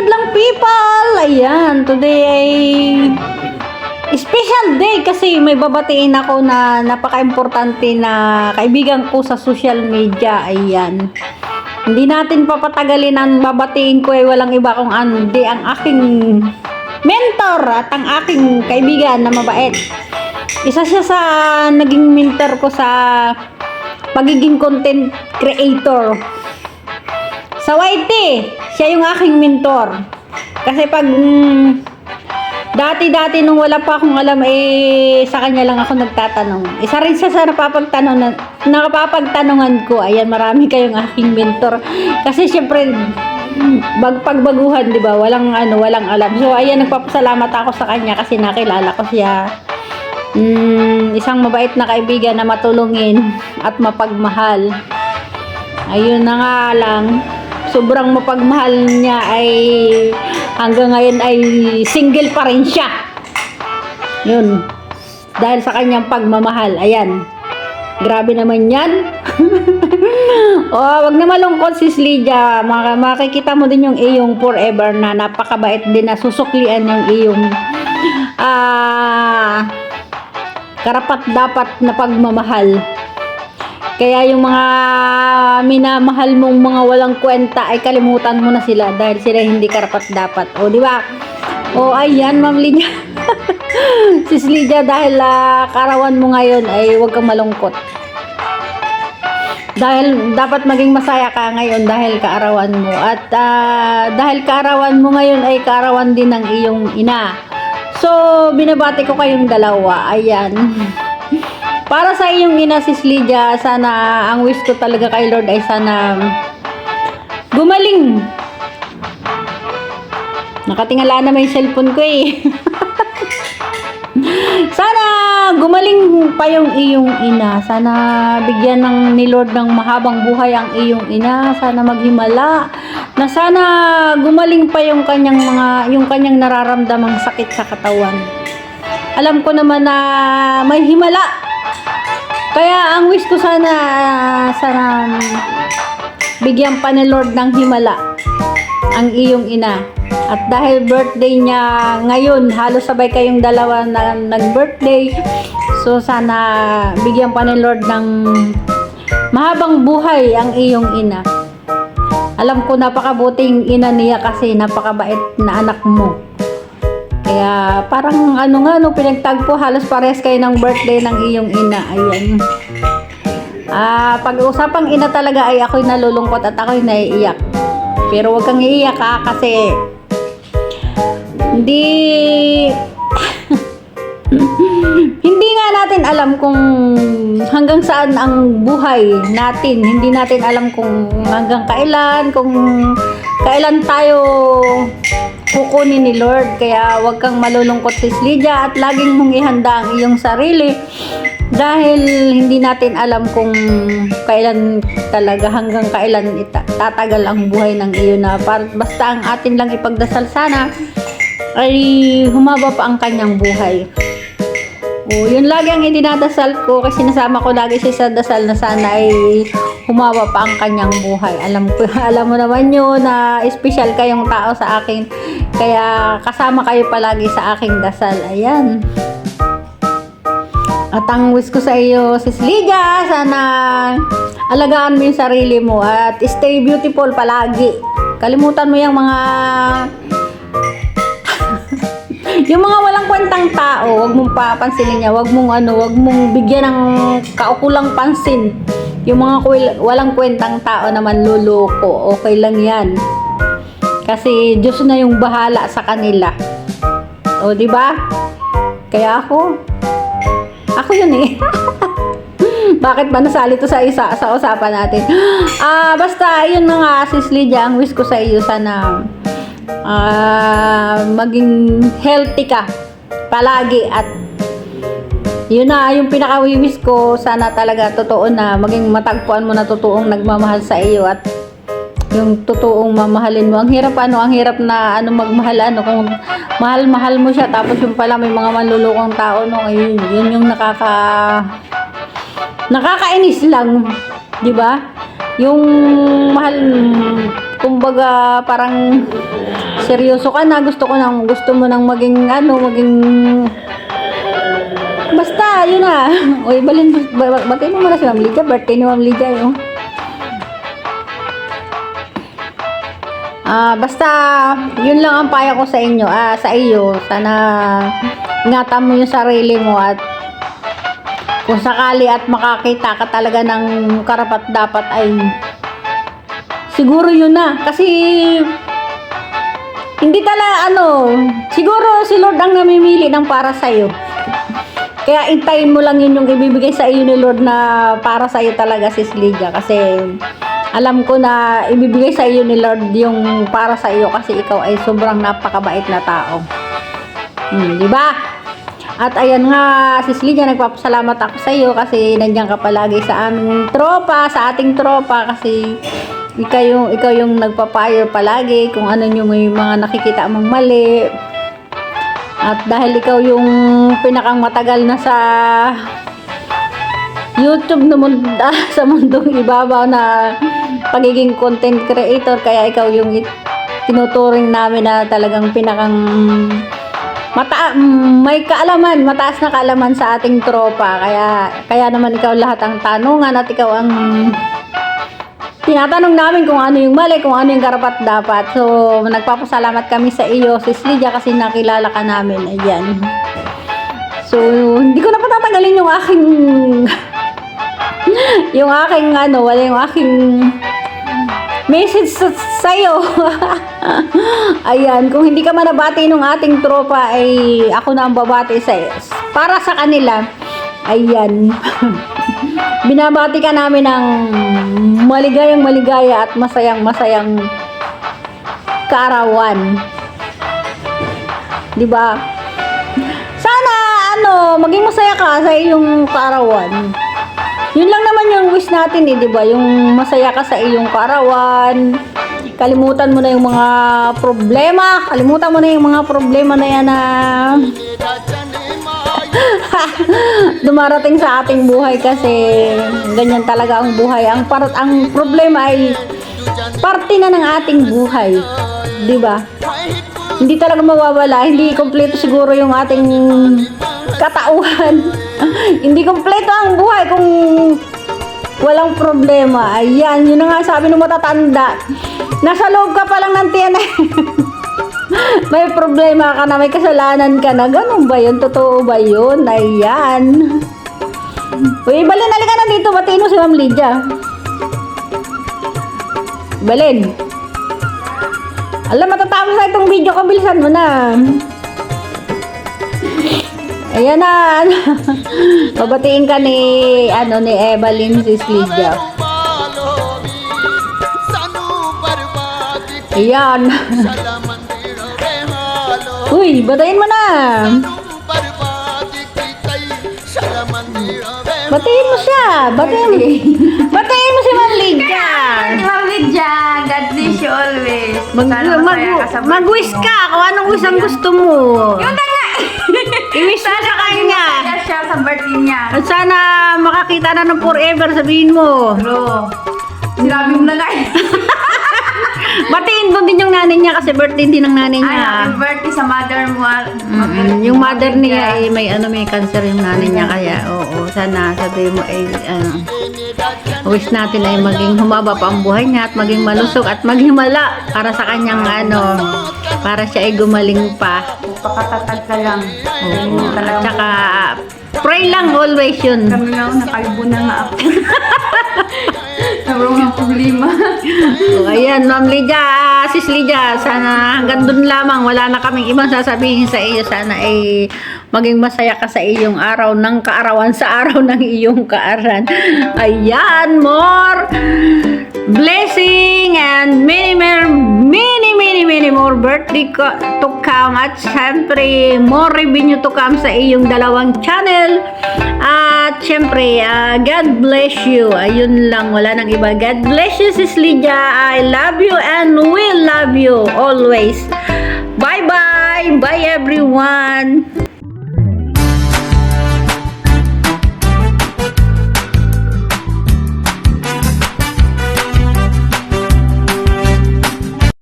madlang people! Ayan, today ay special day kasi may babatiin ako na napaka-importante na kaibigan ko sa social media. Ayan. Hindi natin papatagalin ang babatiin ko ay walang iba kung hindi ang aking mentor at ang aking kaibigan na mabait. Isa siya sa naging mentor ko sa pagiging content creator. Sa YT, siya yung aking mentor. Kasi pag dati nung wala pa akong alam, sa kanya lang ako nagtatanong. Isa rin siya sa napapagtanungan ko. Ayan, marami kayong aking mentor. Kasi syempre, pagbaguhan, di ba? Walang alam. So, ayan, nagpapasalamat ako sa kanya kasi nakilala ko siya. Isang mabait na kaibigan na matulungin at mapagmahal. Ayun na nga lang, sobrang mapagmahal niya ay hanggang ngayon ay single pa rin siya. Yun. Dahil sa kanyang pagmamahal. Ayan. Grabe naman yan. Wag na malungkot sis Lydia. Makikita mo din yung iyong forever na napakabait din na susuklian yung iyong karapat dapat na pagmamahal. Kaya yung mga minamahal mong mga walang kwenta ay kalimutan mo na sila dahil sila hindi karapat-dapat. O, di ba? O, ayan, Ma'am Lydia. Sis Lydia, dahil kaarawan mo ngayon ay huwag kang malungkot. Dahil dapat maging masaya ka ngayon dahil kaarawan mo. At dahil kaarawan mo ngayon ay kaarawan din ng iyong ina. So, binabati ko kayong dalawa. Ayan. Para sa iyong ina, sis Lydia, sana, ang wish ko talaga kay Lord ay sana gumaling. Nakatingala na may cellphone ko eh. Sana gumaling pa yung iyong ina. Sana bigyan ni Lord ng mahabang buhay ang iyong ina. Sana maghimala. Na sana gumaling pa yung kanyang nararamdamang sakit sa katawan. Alam ko naman na may himala. Kaya ang wish ko sana bigyan pa ni Lord ng himala ang iyong ina. At dahil birthday niya ngayon, halos sabay kayong dalawa na nag-birthday. So sana bigyan pa ni Lord ng mahabang buhay ang iyong ina. Alam ko napakabuting ina niya kasi napakabait na anak mo. Kaya parang pinagtagpo, halos parehas kayo ng birthday ng iyong ina. Ayan. Pag-usapang ina talaga ay ako'y nalulungkot at ako'y naiiyak. Pero huwag kang iiyak kasi hindi nga natin alam kung hanggang saan ang buhay natin. Hindi natin alam kung hanggang kailan, kung kailan tayo kukunin ni Lord. Kaya huwag kang malulungkot sis Lydia at laging mong ihanda ang iyong sarili dahil hindi natin alam kung kailan talaga, hanggang kailan tatagal ang buhay ng iyo na basta ang atin lang ipagdasal sana ay humaba pa ang kanyang buhay. Yun lagi ang idinadasal ko kasi sinasama ko lagi siya sa dasal na sana ay humaba pa ang kanyang buhay. Alam mo naman yun na special kayong tao sa akin. Kaya kasama kayo palagi sa aking dasal. Ayan. At ang wish ko sa iyo, sis Lydia, sana alagaan mo yung sarili mo at stay beautiful palagi. Kalimutan mo yung mga yung mga walang kwentang tao, wag mong papansinin niya, wag mong bigyan ng kaukulang pansin. Yung mga walang kwentang tao na manluloko, okay lang yan. Kasi Diyos na yung bahala sa kanila. O, di ba? Kaya ako yun eh. Bakit ba nasali to sa usapan natin? Basta, yun na nga, sis Lydia, ang wish ko sa iyo, sana maging healthy ka palagi at yun na yung pinaka-wish ko, sana talaga totoo na maging matagpuan mo na totoong nagmamahal sa iyo at yung totoong mamahalin mo. Ang hirap na magmahal kung mahal mo siya tapos yung pala may mga manlulukong tao yun yung nakakainis lang, di ba? Yung mahal kumbaga parang seryoso ka na, gusto mo nang maging basta, yun na. Uy, batiin mo muna si Ma'am Lydia. Birthday ni Ma'am Lydia, yun. Basta, yun lang ang payo ko sa inyo. Sa iyo. Sana, ingatan mo yung sarili mo at kung sakali at makakita ka talaga ng karapat dapat ay siguro yun na. Kasi, hindi siguro si Lord ang namimili ng para sa'yo. Kaya intayin mo lang yun yung ibibigay sa iyo ni Lord na para sa iyo talaga, Sis Lydia. Kasi alam ko na ibibigay sa iyo ni Lord yung para sa iyo kasi ikaw ay sobrang napakabait na tao. Di ba? At ayan nga, Sis Lydia, nagpapasalamat ako sa iyo kasi nandiyan ka palagi sa aming tropa, sa ating tropa kasi ikaw yung nagpapayo palagi kung ano yung may mga nakikita mong mali. At dahil ikaw yung pinakang matagal na sa YouTube na sa mundong ibabaw na pagiging content creator, kaya ikaw yung tinuturing namin na talagang pinakang may kaalaman, mataas na kaalaman sa ating tropa. Kaya naman ikaw lahat ang tanungan at ikaw ang tinatanong namin kung ano yung mali, kung ano yung karapat dapat. So, nagpapasalamat kami sa iyo, Sis Lydia, kasi nakilala ka namin. Ayan. So, hindi ko na patatagalin yung aking yung aking message sa iyo. Ayan, kung hindi ka man nabati ng ating tropa, ay ako na ang babati para sa kanila. Ayan. Binabati ka namin ng maligaya at masayang kaarawan. 'Di ba? Sana maging masaya ka sa iyong kaarawan. Yun lang naman yung wish natin, 'di ba? Yung masaya ka sa iyong kaarawan. Kalimutan mo na yung mga problema na yan na dumarating sa ating buhay kasi ganyan talaga ang buhay. Ang problema ay parte na ng ating buhay. 'Di ba? Hindi talaga mawawala, hindi kompleto siguro yung ating katauhan. Hindi kompleto ang buhay kung walang problema. Ayan, yun na nga sabi ng matatanda. Nasa loob ka pa lang ng tiyan may problema ka na, may kasalanan ka na. Ganun ba yun? Totoo ba yun? Ayan. Uy, Balen, halika na dito. Batiin mo si Ma'am Lydia. Balen. Alam, matatapos na itong video ko. Bilisan mo na. Ayan na. Babatiin ka ni Evelyn, Sis Lydia. Ayan. Uy, batayin mo na. Batiin mo siya. Batiin mo si Ma'am Lydia. Ma'am Lydia, God bless you always. Mag-wish ka kung anong wish ang gusto mo. Yung na nga. I-wish mo sa kanya. Sana siya sa birthday niya. At sana makakita na ng forever, sabihin mo. Bro, sinabi mo na nga. Batiin mo din yung nanay niya kasi birthday din ng nanay niya. Happy birthday sa mother mo. Yung mother niya ay may cancer yung nanay niya, kaya sana sabihin mo ay wish natin ay maging humaba pa ang buhay niya at maging malusog at maghimala para sa kanyang para siya ay gumaling pa. Pakatatag ka lang. At saka pray lang always yun. Kami lang nakalbo na nga ako. Naroon ang problema. Ayan, Ma'am Lydia, Sis Lydia, sana hanggang dun lamang, wala na kaming ibang sasabihin sa iyo. Sana ay maging masaya ka sa iyong araw ng kaarawan, sa araw ng iyong kaaran. Ayan, more blessing and many more birthday to come, at syempre more revenue to come sa iyong dalawang channel. At syempre, God bless you. Ayun lang, wala nang iba. God bless you, Sis Lydia. I love you and will love you always. Bye bye. Bye everyone.